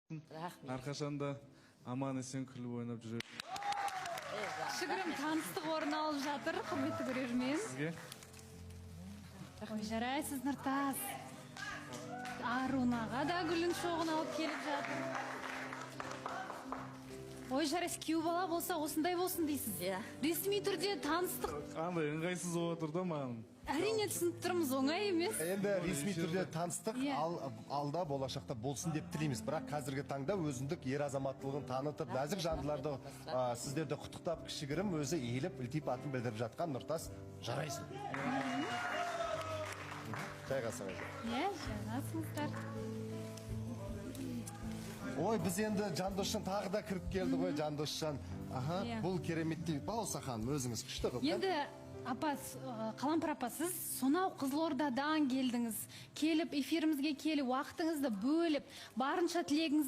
Әрқашан да аман есен күліп ойнап жүрер. Кішігірім таныстық орын алып жатыр, құрметті көрермен. Сізге? Ой, жарайсыз, Нұртас. Арунаға да гүлін шоғын алып келіп жатыр. Ой, жарайсыз, күйеу бала болса осындай болсын дейсіз. Ресми түрде таныстық. Қандай ыңғайсыз болып отыр да маған. Әрине түсініп тұрмыз, оңай емес. Енді ресми түрде таныстық алда болашақта болсын деп тілейміз. Бірақ қазіргі таңда өзіндік ер азаматтылығын танытып, нәзік жандыларды сіздерді құттықтап, кішігірім өзі иіліп, ілтипатын білдіріп жатқан Нұртас, жарайсың. Жайғасыңыз. Жанасыңыздар. Ой, біз енді Жандосжан тағы да кіріп келді ғой, Жандосжан. Бұл кереметтей. Балса ханым, өзіңіз күшті қып. Енді апа, Қалампыр апа, сіз сонау Қызылордадан келдіңіз. Келіп, эфирімізге келіп, уақытыңызды бөліп, барынша тілегіңіз